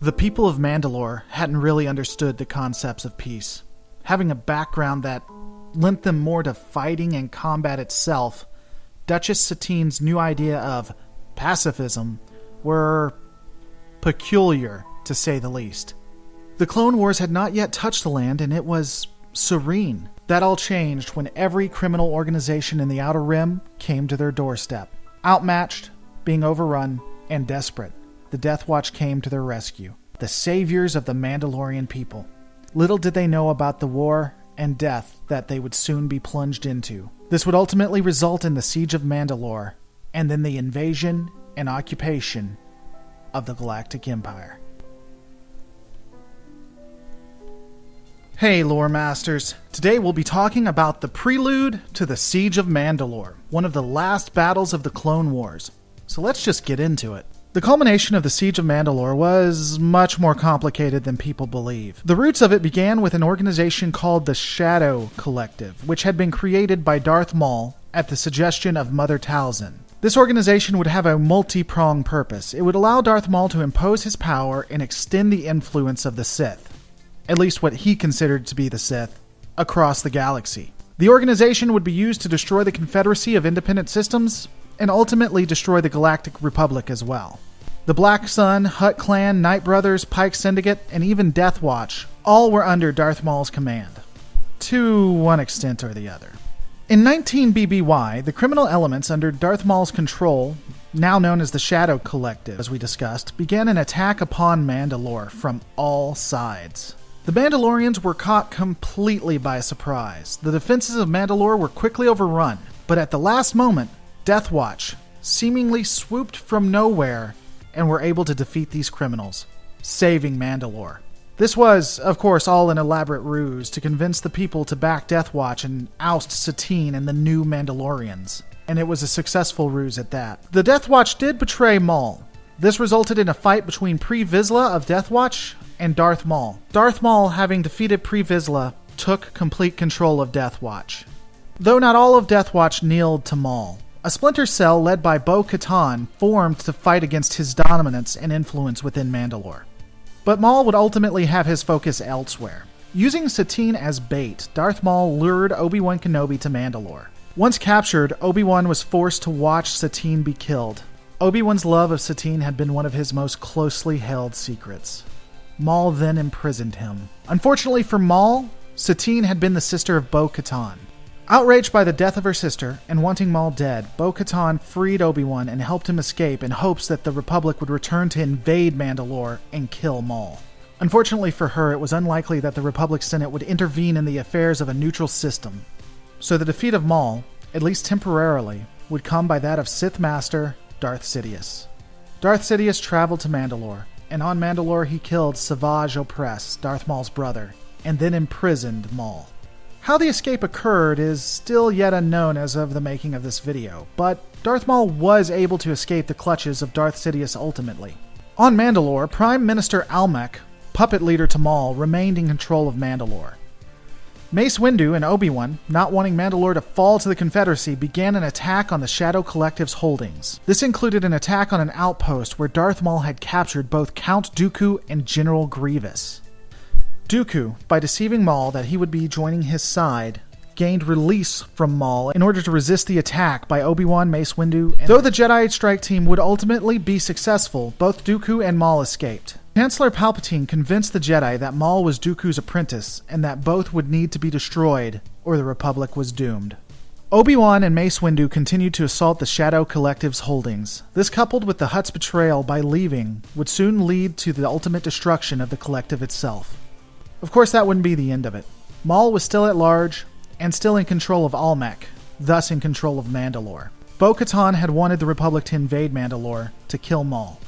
The people of Mandalore hadn't really understood the concepts of peace. Having a background that lent them more to fighting and combat itself, Duchess Satine's new idea of pacifism were peculiar, to say the least. The Clone Wars had not yet touched the land, and it was serene. That all changed when every criminal organization in the Outer Rim came to their doorstep. Outmatched, being overrun, and desperate, the Death Watch came to their rescue, the saviors of the Mandalorian people. Little did they know about the war and death that they would soon be plunged into. This would ultimately result in the Siege of Mandalore, and then the invasion and occupation of the Galactic Empire. Hey lore masters, today we'll be talking about the prelude to the Siege of Mandalore, one of the last battles of the Clone Wars. So let's just get into it. The culmination of the Siege of Mandalore was much more complicated than people believe. The roots of it began with an organization called the Shadow Collective, which had been created by Darth Maul at the suggestion of Mother Talzin. This organization would have a multi-pronged purpose. It would allow Darth Maul to impose his power and extend the influence of the Sith, at least what he considered to be the Sith, across the galaxy. The organization would be used to destroy the Confederacy of Independent Systems and ultimately destroy the Galactic Republic as well. The Black Sun, Hutt Clan, Night Brothers, Pike Syndicate, and even Death Watch all were under Darth Maul's command, to one extent or the other. In 19 BBY, the criminal elements under Darth Maul's control, now known as the Shadow Collective, as we discussed, began an attack upon Mandalore from all sides. The Mandalorians were caught completely by surprise. The defenses of Mandalore were quickly overrun, but at the last moment, Death Watch seemingly swooped from nowhere and were able to defeat these criminals, saving Mandalore. This was, of course, all an elaborate ruse to convince the people to back Death Watch and oust Satine and the new Mandalorians, and it was a successful ruse at that. The Death Watch did betray Maul. This resulted in a fight between Pre Vizsla of Death Watch and Darth Maul. Darth Maul, having defeated Pre Vizsla, took complete control of Death Watch. Though not all of Death Watch kneeled to Maul. A splinter cell led by Bo-Katan formed to fight against his dominance and influence within Mandalore. But Maul would ultimately have his focus elsewhere. Using Satine as bait, Darth Maul lured Obi-Wan Kenobi to Mandalore. Once captured, Obi-Wan was forced to watch Satine be killed. Obi-Wan's love of Satine had been one of his most closely held secrets. Maul then imprisoned him. Unfortunately for Maul, Satine had been the sister of Bo-Katan. Outraged by the death of her sister and wanting Maul dead, Bo-Katan freed Obi-Wan and helped him escape in hopes that the Republic would return to invade Mandalore and kill Maul. Unfortunately for her, it was unlikely that the Republic Senate would intervene in the affairs of a neutral system. So the defeat of Maul, at least temporarily, would come by that of Sith Master Darth Sidious. Darth Sidious traveled to Mandalore, and on Mandalore he killed Savage Opress, Darth Maul's brother, and then imprisoned Maul. How the escape occurred is still yet unknown as of the making of this video, but Darth Maul was able to escape the clutches of Darth Sidious ultimately. On Mandalore, Prime Minister Almec, puppet leader to Maul, remained in control of Mandalore. Mace Windu and Obi-Wan, not wanting Mandalore to fall to the Confederacy, began an attack on the Shadow Collective's holdings. This included an attack on an outpost where Darth Maul had captured both Count Dooku and General Grievous. Dooku, by deceiving Maul that he would be joining his side, gained release from Maul in order to resist the attack by Obi-Wan, Mace Windu, and though the Jedi strike team would ultimately be successful, both Dooku and Maul escaped. Chancellor Palpatine convinced the Jedi that Maul was Dooku's apprentice and that both would need to be destroyed or the Republic was doomed. Obi-Wan and Mace Windu continued to assault the Shadow Collective's holdings. This, coupled with the Hutt's betrayal by leaving, would soon lead to the ultimate destruction of the Collective itself. Of course, that wouldn't be the end of it. Maul was still at large, and still in control of Almec, thus in control of Mandalore. Bo-Katan had wanted the Republic to invade Mandalore to kill Maul.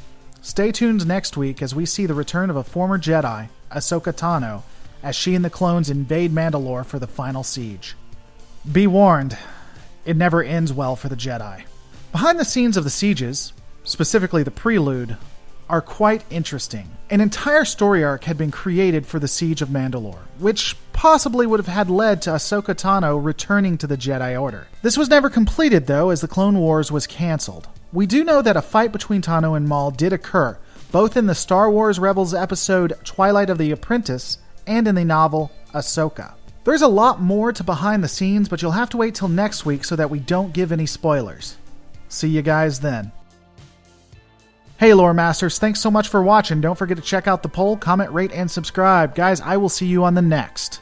Stay tuned next week as we see the return of a former Jedi, Ahsoka Tano, as she and the clones invade Mandalore for the final siege. Be warned, it never ends well for the Jedi. Behind the scenes of the sieges, specifically the Prelude, are quite interesting. An entire story arc had been created for the Siege of Mandalore, which possibly would have had led to Ahsoka Tano returning to the Jedi Order. This was never completed, though, as the Clone Wars was cancelled. We do know that a fight between Tano and Maul did occur, both in the Star Wars Rebels episode Twilight of the Apprentice and in the novel Ahsoka. There's a lot more to behind the scenes, but you'll have to wait till next week so that we don't give any spoilers. See you guys then. Hey Lore Masters, thanks so much for watching. Don't forget to check out the poll, comment, rate, and subscribe. Guys, I will see you on the next.